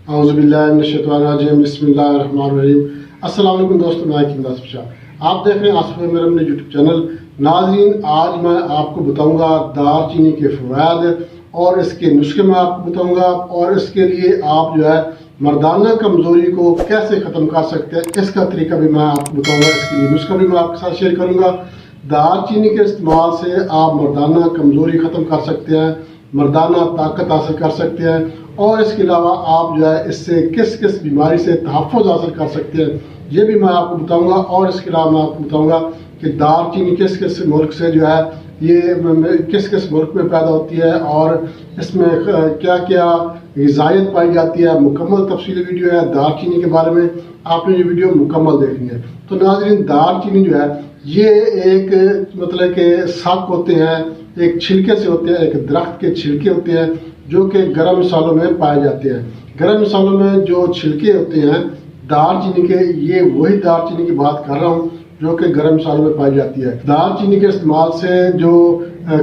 اعوذ باللہ من الشیطان الرجیم، بسم اللہ الرحمن الرحیم۔ السلام علیکم دوستوں، میں حکیم داس بشار، آپ دیکھ رہے ہیں آصف میرم نے یوٹیوب چینل۔ ناظرین، آج میں آپ کو بتاؤں گا دار چینی کے فوائد اور اس کے نسخے میں آپ کو بتاؤں گا، اور اس کے لیے آپ مردانہ کمزوری کو کیسے ختم کر سکتے ہیں، اس کا طریقہ بھی میں آپ کو بتاؤں گا، اس کے لیے نسخہ بھی میں آپ کے ساتھ شیئر کروں گا۔ دار چینی کے استعمال سے آپ مردانہ کمزوری ختم کر سکتے ہیں، مردانہ طاقت حاصل کر سکتے ہیں، اور اس کے علاوہ آپ اس سے کس کس بیماری سے تحفظ حاصل کر سکتے ہیں، یہ بھی میں آپ کو بتاؤں گا۔ اور اس کے علاوہ میں آپ کو بتاؤں گا کہ دار چینی کس کس ملک سے یہ کس کس ملک میں پیدا ہوتی ہے، اور اس میں کیا کیا غذائیت پائی جاتی ہے۔ مکمل تفصیلی ویڈیو ہے دار چینی کے بارے میں، آپ نے یہ ویڈیو مکمل دیکھنی ہے۔ تو ناظرین، دار چینی یہ ایک مطلب کہ ساک ہوتے ہیں، ایک چھلکے سے ہوتے ہیں، ایک درخت کے چھلکے ہوتے ہیں جو کہ گرم مسالوں میں پائے جاتے ہیں۔ گرم مسالوں میں جو چھلکے ہوتے ہیں دار چینی کے، یہ وہی دار چینی کی بات کر رہا ہوں جو کہ گرم مسالوں میں پائی جاتی ہے۔ دار چینی کے استعمال سے جو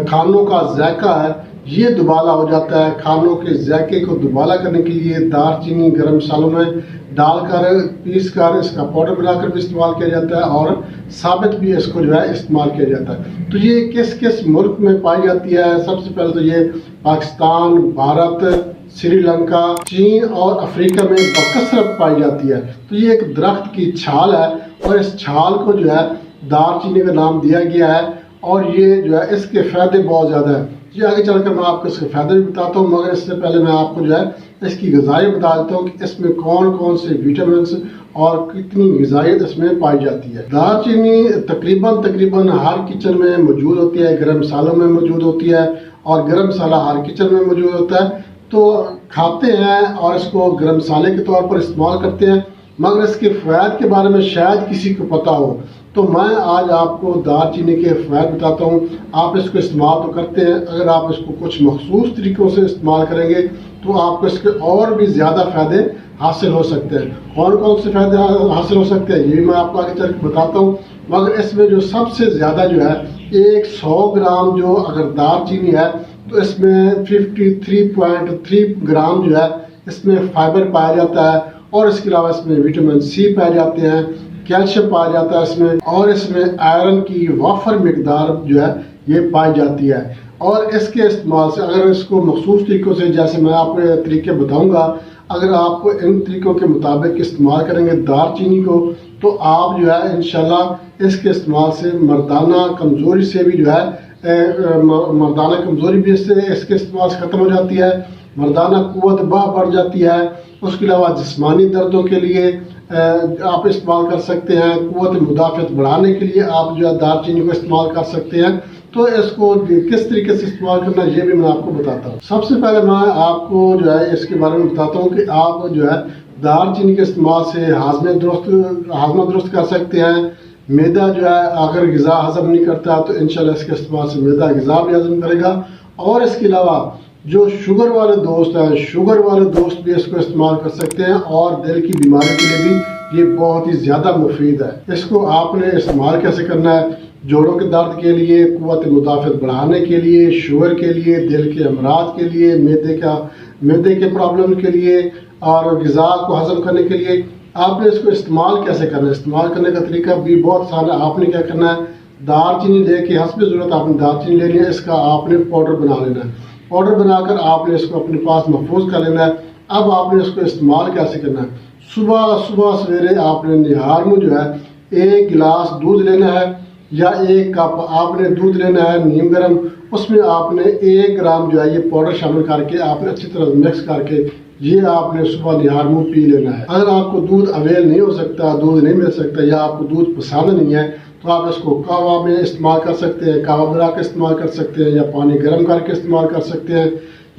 کھانوں کا ذائقہ ہے یہ دوبالا ہو جاتا ہے۔ کھانوں کے ذائقے کو دوبالا کرنے کے لیے دار چینی گرم مسالوں میں ڈال کر پیس کر اس کا پاؤڈر بنا کر بھی استعمال کیا جاتا ہے، اور ثابت بھی اس کو استعمال کیا جاتا ہے۔ تو یہ کس کس ملک میں پائی جاتی ہے؟ سب سے پہلے تو یہ پاکستان، بھارت، سری لنکا، چین اور افریقہ میں بکثرت پائی جاتی ہے۔ تو یہ ایک درخت کی چھال ہے، اور اس چھال کو دار چینی کا نام دیا گیا ہے، اور یہ اس کے فائدے بہت زیادہ ہیں۔ یہ آگے چل کر میں آپ کو اس کے فائدے بھی بتاتا ہوں، مگر اس سے پہلے میں آپ کو اس کی غذائیت بتا دیتا ہوں کہ اس میں کون کون سے وٹامنس اور کتنی غذائیت اس میں پائی جاتی ہے۔ دار چینی تقریباً ہر کچن میں موجود ہوتی ہے، گرم مسالوں میں موجود ہوتی ہے، اور گرم مسالہ ہر کچن میں موجود ہوتا ہے، تو کھاتے ہیں اور اس کو گرم مسالے کے طور پر استعمال کرتے ہیں، مگر اس کے فوائد کے بارے میں شاید کسی کو پتہ ہو۔ تو میں آج آپ کو دار چینی کے فوائد بتاتا ہوں۔ آپ اس کو استعمال تو کرتے ہیں، اگر آپ اس کو کچھ مخصوص طریقوں سے استعمال کریں گے تو آپ کو اس کے اور بھی زیادہ فائدے حاصل ہو سکتے ہیں۔ کون کون سے فائدے حاصل ہو سکتے ہیں یہ بھی میں آپ کو آگے چل کے بتاتا ہوں، مگر اس میں جو سب سے زیادہ ایک 100 گرام اگر دار چینی ہے تو اس میں 53.3 گرام اس میں فائبر پایا جاتا ہے، اور اس کے علاوہ اس میں وٹامن سی پائے جاتے ہیں، کیلشیم پایا جاتا ہے اس میں، اور اس میں آئرن کی وافر مقدار یہ پائی جاتی ہے۔ اور اس کے استعمال سے اگر اس کو مخصوص طریقوں سے، جیسے میں آپ کو طریقے بتاؤں گا، اگر آپ کو ان طریقوں کے مطابق استعمال کریں گے دار چینی کو، تو آپ انشاءاللہ اس کے استعمال سے مردانہ کمزوری سے بھی مردانہ کمزوری بھی اس کے استعمال سے ختم ہو جاتی ہے، مردانہ قوت بڑھ جاتی ہے۔ اس کے علاوہ جسمانی دردوں کے لیے آپ استعمال کر سکتے ہیں، قوت مدافعت بڑھانے کے لیے آپ دار چینی کو استعمال کر سکتے ہیں۔ تو اس کو کس طریقے سے استعمال کرنا یہ بھی میں آپ کو بتاتا ہوں۔ سب سے پہلے میں آپ کو اس کے بارے میں بتاتا ہوں کہ آپ دار چینی کے استعمال سے ہاضمہ درست کر سکتے ہیں۔ میدا اگر غذا ہضم نہیں کرتا تو انشاءاللہ اس کے استعمال سے میدا غذا بھی ہضم کرے گا۔ اور اس کے علاوہ جو شوگر والے دوست ہیں، شوگر والے دوست بھی اس کو استعمال کر سکتے ہیں، اور دل کی بیماری کے لیے بھی یہ بہت ہی زیادہ مفید ہے۔ اس کو آپ نے استعمال کیسے کرنا ہے؟ جوڑوں کے درد کے لیے، قوت مدافعت بڑھانے کے لیے، شوگر کے لیے، دل کے امراض کے لیے، میدے کے پرابلم کے لیے، اور غذا کو ہضم کرنے کے لیے آپ نے اس کو استعمال کیسے کرنا ہے؟ استعمال کرنے کا طریقہ بھی بہت سارا۔ آپ نے کیا کرنا ہے؟ دار چینی لے کے حسب ضرورت آپ نے دار چینی لینی ہے، اس کا آپ نے پاؤڈر بنا لینا ہے۔ پاؤڈر بنا کر آپ نے اس کو اپنے پاس محفوظ کر لینا ہے۔ اب آپ نے اس کو استعمال کیسے کرنا ہے؟ صبح سویرے آپ نے نہار میں 1 گلاس دودھ لینا ہے، یا 1 کپ آپ نے دودھ لینا ہے نیم گرم، اس میں آپ نے 1 گرام یہ پاؤڈر شامل کر کے آپ نے اچھی طرح مکس کر کے یہ آپ نے صبح نہار میں پی لینا ہے۔ اگر آپ کو دودھ اویل نہیں ہو سکتا، دودھ نہیں مل سکتا، یا آپ کو دودھ پسند نہیں ہے، تو آپ اس کو قہوہ میں استعمال کر سکتے ہیں، قہوہ بنا کے استعمال کر سکتے ہیں، یا پانی گرم کر کے استعمال کر سکتے ہیں،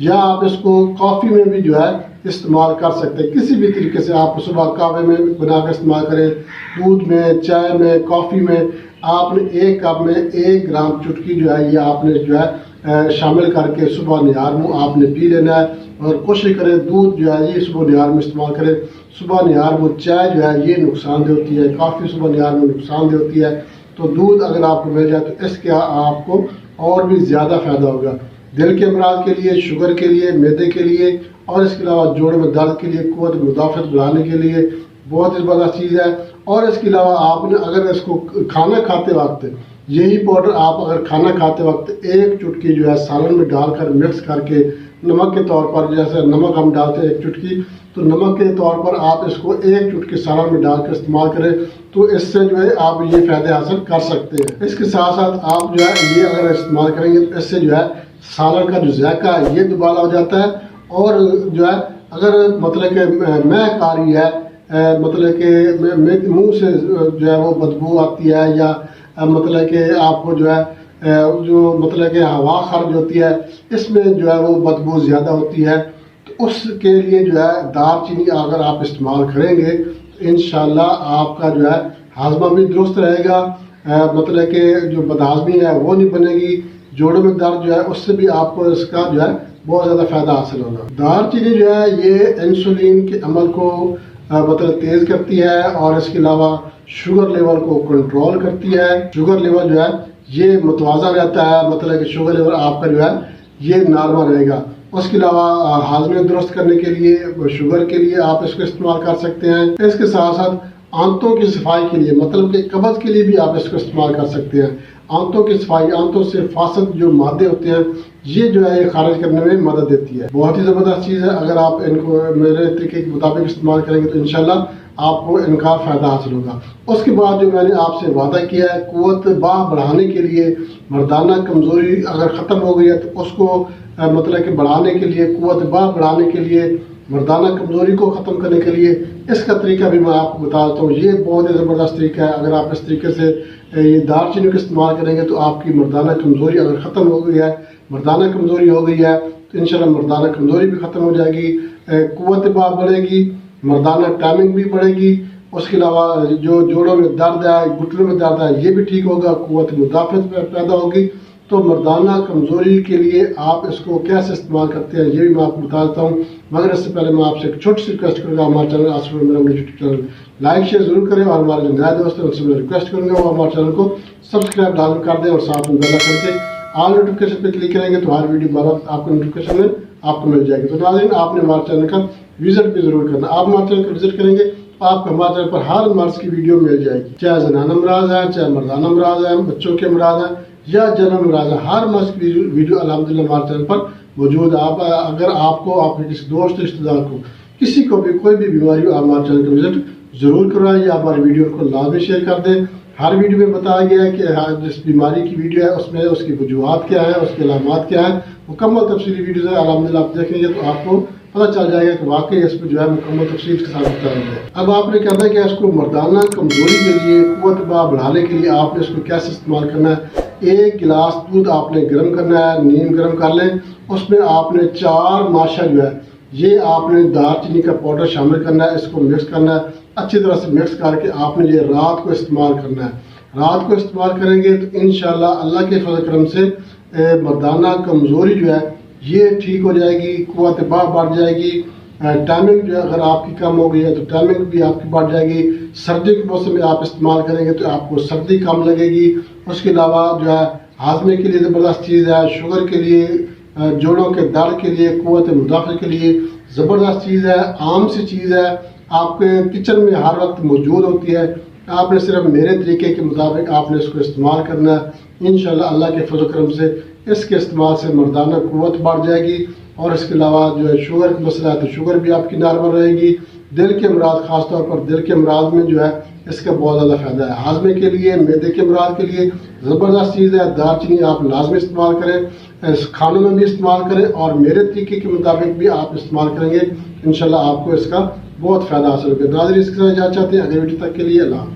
یا آپ اس کو کافی میں بھی استعمال کر سکتے ہیں۔ کسی بھی طریقے سے آپ صبح قہوے میں بنا کر استعمال کریں، دودھ میں، چائے میں، کافی میں آپ نے 1 کپ میں 1 گرام چٹکی یہ آپ نے شامل کر کے صبح نہار میں آپ نے پی لینا ہے۔ اور کوشش کریں دودھ یہ صبح نہار میں استعمال کریں۔ صبح نہار میں چائے یہ نقصان دہ ہوتی ہے، کافی صبح نہار میں نقصان دہ ہوتی ہے، تو دودھ اگر آپ کو مل جائے تو اس کا آپ کو اور بھی زیادہ فائدہ ہوگا۔ دل کے امراض کے لیے، شوگر کے لیے، میدے کے لیے اور اس کے علاوہ جوڑوں میں درد کے لیے، قوت مدافعت بڑھانے کے لیے بہت ہی زبردست چیز ہے۔ اور اس کے علاوہ آپ نے اگر اس کو کھانا کھاتے وقت یہی پاؤڈر آپ اگر کھانا کھاتے وقت ایک چٹکی جو ہے سالن میں ڈال کر مکس کر کے نمک کے طور پر، جیسے نمک ہم ڈالتے ہیں ایک چٹکی، تو نمک کے طور پر آپ اس کو ایک چٹکی سالن میں ڈال کر استعمال کریں تو اس سے جو ہے آپ یہ فائدے حاصل کر سکتے ہیں۔ اس کے ساتھ ساتھ آپ جو ہے یہ اگر استعمال کریں گے تو اس سے جو ہے سالن کا جو ذائقہ ہے یہ دوبالا ہو جاتا ہے، اور جو ہے اگر مطلب کہ مہک آ رہی ہے، مطلب کہ منہ سے جو ہے وہ بدبو آتی ہے، یا مطلب کہ آپ کو جو ہے جو مطلب کہ ہوا خارج ہوتی ہے اس میں جو ہے وہ بدبو زیادہ ہوتی ہے، تو اس کے لیے جو ہے دار چینی اگر آپ استعمال کریں گے تو انشاءاللہ آپ کا جو ہے ہاضمہ بھی درست رہے گا، مطلب کہ جو بدہضمی ہے وہ نہیں بنے گی، جوڑوں میں درد جو ہے اس سے بھی آپ کو اس کا جو ہے بہت زیادہ فائدہ حاصل ہوگا۔ دار چینی جو ہے یہ انسولین کے عمل کو مطلب تیز کرتی ہے، اور اس کے علاوہ شوگر لیول کو کنٹرول کرتی ہے۔ شوگر لیول جو ہے یہ متوازن رہتا ہے، مطلب کہ شوگر لیول آپ کا جو ہے یہ نارمل رہے گا۔ اس کے علاوہ ہاضمے درست کرنے کے لیے، شوگر کے لیے آپ اس کو استعمال کر سکتے ہیں۔ اس کے ساتھ ساتھ آنتوں کی صفائی کے لیے، مطلب کہ قبض کے لیے بھی آپ اس کو استعمال کر سکتے ہیں۔ آنتوں کی صفائی، آنتوں سے فاسد جو مادے ہوتے ہیں یہ جو ہے یہ خارج کرنے میں مدد دیتی ہے۔ بہت ہی زبردست چیز ہے، اگر آپ ان کو میرے طریقے کے مطابق استعمال کریں گے تو انشاءاللہ آپ کو ان کا فائدہ حاصل ہوگا۔ اس کے بعد جو میں نے آپ سے وعدہ کیا ہے، قوت باہ بڑھانے کے لیے، مردانہ کمزوری اگر ختم ہو گئی ہے تو اس کو مطلب کہ بڑھانے کے لیے، قوت باہ بڑھانے کے لیے، مردانہ کمزوری کو ختم کرنے کے لیے اس کا طریقہ بھی میں آپ کو بتا دیتا ہوں۔ یہ بہت ہی زبردست طریقہ ہے، اگر آپ اس طریقے سے یہ دار چینی کا استعمال کریں گے تو آپ کی مردانہ کمزوری اگر ختم ہو گئی ہے، مردانہ کمزوری ہو گئی ہے تو انشاءاللہ مردانہ کمزوری بھی ختم ہو جائے گی، قوت باہ بڑھے گی، مردانہ ٹائمنگ بھی بڑھے گی۔ اس کے علاوہ جو جوڑوں میں درد ہے، گھٹنوں میں درد ہے یہ بھی ٹھیک ہوگا، قوت مدافعت پیدا ہوگی۔ تو مردانہ کمزوری کے لیے آپ اس کو کیسے استعمال کرتے ہیں یہ بھی میں آپ کو بتا دیتا ہوں، مگر اس سے پہلے میں آپ سے ایک چھوٹی سی ریکویسٹ کروں گا، ہمارے channel Asif Meeram YouTube channel like share ضرور کریں، اور ہمارے جو نئے دوست ہیں ان سے میں ریکویسٹ کروں گا وہ ہمارے چینل کو سبسکرائب لازم کر دیں، اور ساتھ میں بیل آئکن کے آل نوٹیفکیشن پہ کلک کریں گے تو ہر ویڈیو بار آپ کو نوٹیفکیشن میں آپ کو مل جائے گی۔ تو ناظرین آپ نے ہمارے چینل کا وزٹ بھی ضرور کرنا، آپ ہمارے چینل کو وزٹ کریں گے تو آپ کو ہمارے چینل پر ہر مرض کی ویڈیو مل جائے گی، چاہے زنانہ امراض ہے، چاہے مردانہ امراض ہے، بچوں کے امراض ہیں یا جنرل امراض ہے، ہر مرض کی ویڈیو الحمدللہ ہمارے چینل پر موجود ہے۔ آپ اگر آپ کو، آپ کے کسی دوست رشتہ دار کو، کسی کو بھی کوئی بھی بیماری ہو، آپ ہمارے چینل کا وزٹ ضرور کروائیں، آپ ہماری ویڈیو کو لازمی شیئر کر دیں۔ ہر ویڈیو میں بتایا گیا ہے کہ جس بیماری کی ویڈیو ہے اس میں اس کی وجوہات کیا ہے، اس کی علامات کیا ہیں، مکمل تفصیلی ویڈیوز ہے، الحمدللہ آپ دیکھیں گے تو آپ کو پتہ چل جائے گا کہ واقعی اس میں جو ہے مکمل تفصیل کے ساتھ بتایا گیا ہے۔ اب آپ نے کہنا ہے کہ اس کو مردانہ کمزوری کے لیے، قوت باہ بڑھانے کے لیے آپ نے اس کو کیسے استعمال کرنا ہے۔ ایک گلاس دودھ آپ نے گرم کرنا ہے، نیم گرم کر لیں، اس میں آپ نے 4 ماشا جو ہے یہ آپ نے دار چینی کا پاؤڈر شامل کرنا ہے، اس کو مکس کرنا ہے، اچھی طرح سے مکس کر کے آپ نے یہ رات کو استعمال کرنا ہے۔ رات کو استعمال کریں گے تو انشاءاللہ اللہ کے فضل کرم سے مردانہ کمزوری جو ہے یہ ٹھیک ہو جائے گی، قوت باہ بڑھ جائے گی، ٹائمنگ جو ہے اگر آپ کی کم ہو گئی ہے تو ٹائمنگ بھی آپ کی بڑھ جائے گی۔ سردی کے موسم میں آپ استعمال کریں گے تو آپ کو سردی کم لگے گی۔ اس کے علاوہ جو ہے ہاضمے کے لیے زبردست چیز ہے، شوگر کے لیے، جوڑوں کے درد کے لیے، قوت مدافعت کے لیے زبردست چیز ہے، عام سی چیز ہے، آپ کے کچن میں ہر وقت موجود ہوتی ہے۔ آپ نے صرف میرے طریقے کے مطابق آپ نے اس کو استعمال کرنا ہے، انشاءاللہ اللہ کے فضل و کرم سے اس کے استعمال سے مردانہ قوت بڑھ جائے گی، اور اس کے علاوہ جو ہے شوگر کا مسئلہ ہے تو شوگر بھی آپ کی نارمل رہے گی۔ دل کے امراض، خاص طور پر دل کے امراض میں جو ہے اس کا بہت زیادہ فائدہ ہے۔ ہاضمے کے لیے، معدے کے امراض کے لیے زبردست چیز ہے، دار چینی آپ لازمی استعمال کریں، کھانوں میں بھی استعمال کریں، اور میرے طریقے کے مطابق بھی آپ استعمال کریں گے، انشاءاللہ آپ کو اس کا بہت فائدہ حاصل ہوگا۔ ناظرین اس کے ساتھ اجازت چاہتے ہیں، اگلے ویڈیو تک کے لیے اللہ حافظ۔